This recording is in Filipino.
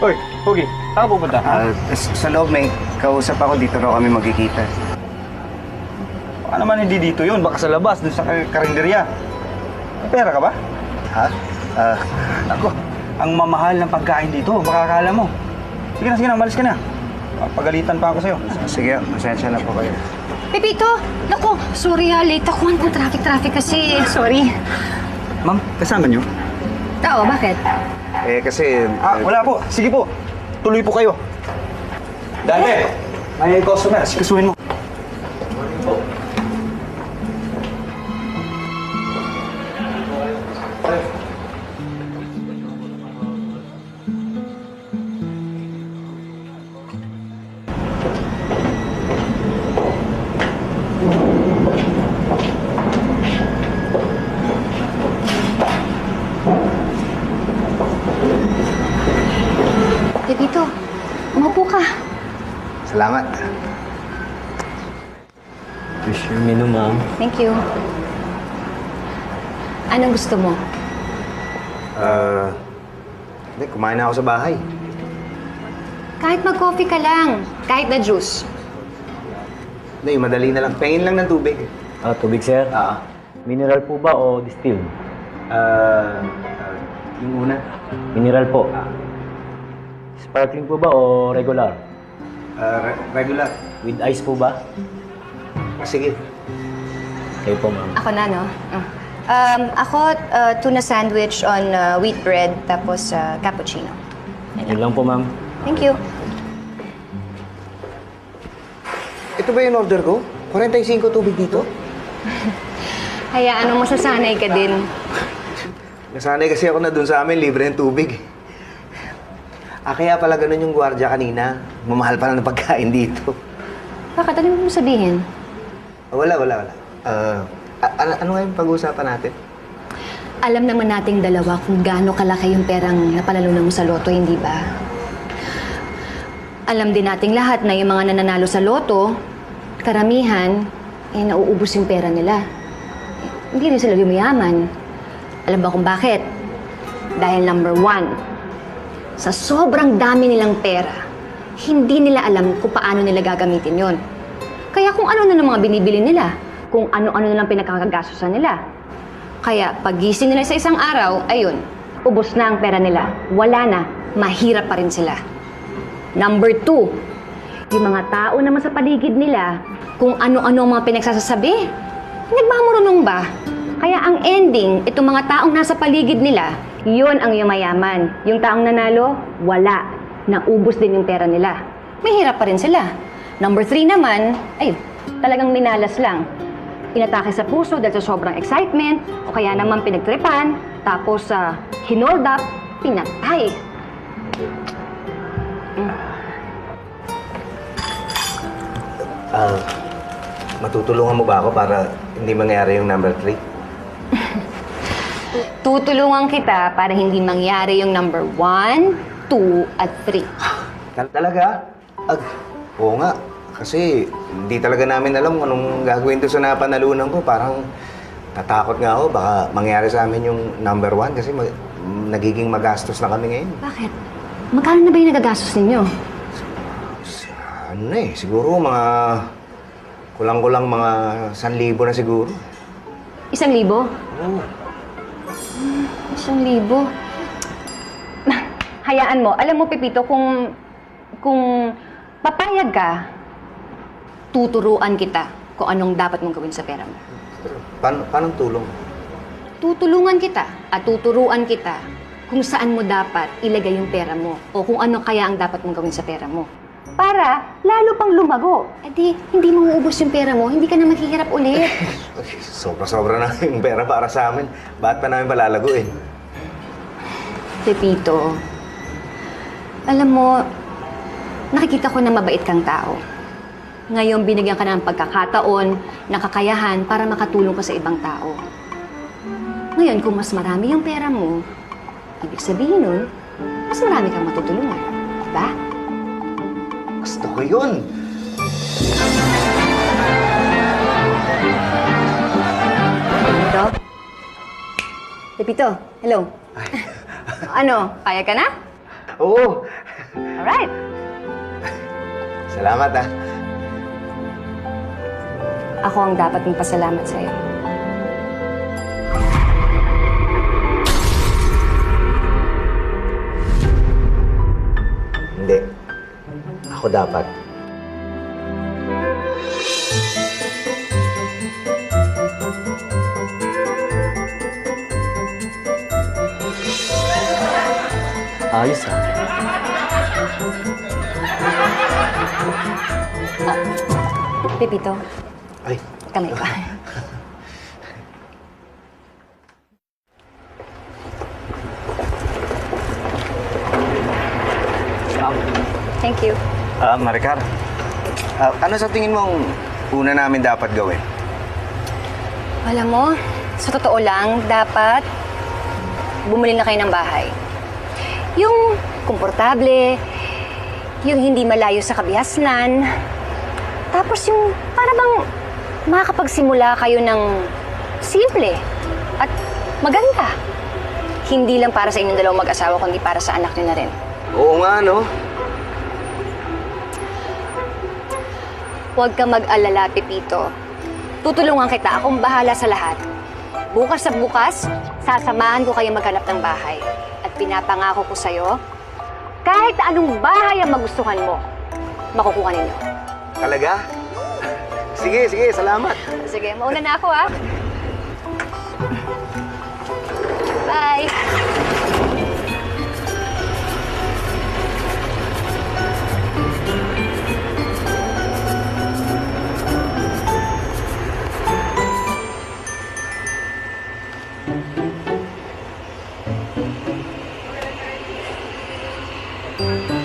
Hoy, Pogi, saan ka pupunta? Sa loob may kausap ako, dito raw kami magkikita. Baka naman hindi dito yun, baka sa labas, dun sa karinderya. May pera ka ba? Ha? Ako, ang mamahal ng pagkain dito, baka akala mo. Sige na, malis ka na. Pagalitan pa ako sa'yo. Sige, masensya na po kayo. Pepito! Naku, sorry late ako. Ang traffic kasi. Sorry. Ma'am, kasama niyo? Tao, bakit? Kasi... Wala po. Sige po. Tuloy po kayo. Dante, may customer. Sikasuhin mo. Pepito, umupo ka. Salamat. Wish your menu, ma'am. Thank you. Anong gusto mo? Hindi, kumain na ako sa bahay. Kahit mag-coffee ka lang. Kahit na juice. Hindi, madali na lang. Pengin lang ng tubig. Tubig, sir? Mineral po ba o distilled? Yung una. Mineral po. Sparkling po ba o regular? Regular. With ice po ba? Sige. Kayo po, ma'am. Ako na, no? Ako, tuna sandwich on wheat bread, tapos cappuccino. Yun lang po, ma'am. Thank you. Ito ba yung order ko? 45 tubig dito? Hayaan mo, masasanay ka din. Nasanay kasi ako na dun sa amin, libre ng tubig. Kaya pala ganun yung gwardiya kanina. Mamahal pala ng pagkain dito. Bakit? Ano mo sabihin? Wala. Ano nga yung pag-uusapan natin? Alam naman nating dalawa kung gaano kalaki yung perang napanalunan mo sa loto, hindi ba? Alam din nating lahat na yung mga nananalo sa loto, karamihan, nauubos yung pera nila. Hindi rin sila yumayaman. Alam ba kung bakit? Dahil number one, sa sobrang dami nilang pera, hindi nila alam kung paano nila gagamitin yon. Kaya kung ano na ng mga binibili nila, kung ano-ano na lang pinagkakagastusan nila. Kaya pagising nila sa isang araw, ayun, ubos na ang pera nila. Wala na, mahirap pa rin sila. Number two, yung mga tao naman sa paligid nila, kung ano-ano ang mga pinagsasasabi, nagmamurunong ba? Kaya ang ending, itong mga taong nasa paligid nila, yun ang yumayaman. Yung taong nanalo, wala. Naubos din yung pera nila. Mahirap pa rin sila. Number 3 naman, ay, talagang minalas lang. Inatake sa puso dahil sa sobrang excitement, o kaya naman pinagtripan, tapos hinold up, pinatay. Matutulungan mo ba ako para hindi mangyari yung number 3? Tutulungan kita para hindi mangyari yung number 1, 2, at 3. Talaga? Oo nga. Kasi hindi talaga namin alam kung anong gagawin doon sa napanalunan ko. Parang natakot nga ako. Baka mangyari sa amin yung number 1 kasi nagiging magastos na kami ngayon. Bakit? Magkano na ba yung nagagastos ninyo? Siguro mga kulang-kulang mga 1,000 na siguro. 1,000? Oo. 1,000? Hayaan mo. Alam mo, Pepito, kung papayag ka, tuturuan kita kung anong dapat mong gawin sa pera mo. Paano tulong? Tutulungan kita at tuturuan kita kung saan mo dapat ilagay yung pera mo o kung ano kaya ang dapat mong gawin sa pera mo. Para lalo pang lumago. E di, hindi mo uubos yung pera mo, hindi ka na maghihirap ulit. Sobra-sobra na yung pera para sa amin. Bakit pa namin palalaguin? Pepito, alam mo, nakikita ko na mabait kang tao. Ngayon, binigyan ka ng pagkakataon, nakakayahan para makatulong ka sa ibang tao. Ngayon, kung mas marami yung pera mo, ibig sabihin nun, mas marami kang matutulungan. Diba? Gusto ko yun! Pepito? Pepito, hello. Ano, kaya ka na? Oo! Alright. Salamat ah. Ako ang dapat mong pasalamat sa'yo. Hindi. Ako dapat. Ayos ah. Pepito, Ay, kamay pa. Thank you. Maricar. Ano sa tingin mo ang una namin dapat gawin? Alam mo, sa totoo lang, dapat bumili na kayo ng bahay. Yung komportable, yung hindi malayo sa kabihasnan, tapos yung para bang makakapagsimula kayo ng simple at maganda. Hindi lang para sa inyong dalawang mag-asawa, kundi para sa anak nyo na rin. Oo nga, no? Huwag ka mag-alala, Pepito. Tutulungan kita. Akong bahala sa lahat. Bukas sa bukas, sasamahan ko kayo maghanap ng bahay. At pinapangako ko sa'yo, kahit anong bahay ang magustuhan mo, makukuha ninyo. Talaga? Sige, sige. Salamat. Sige, mauna na ako, ha? Bye! Thank you.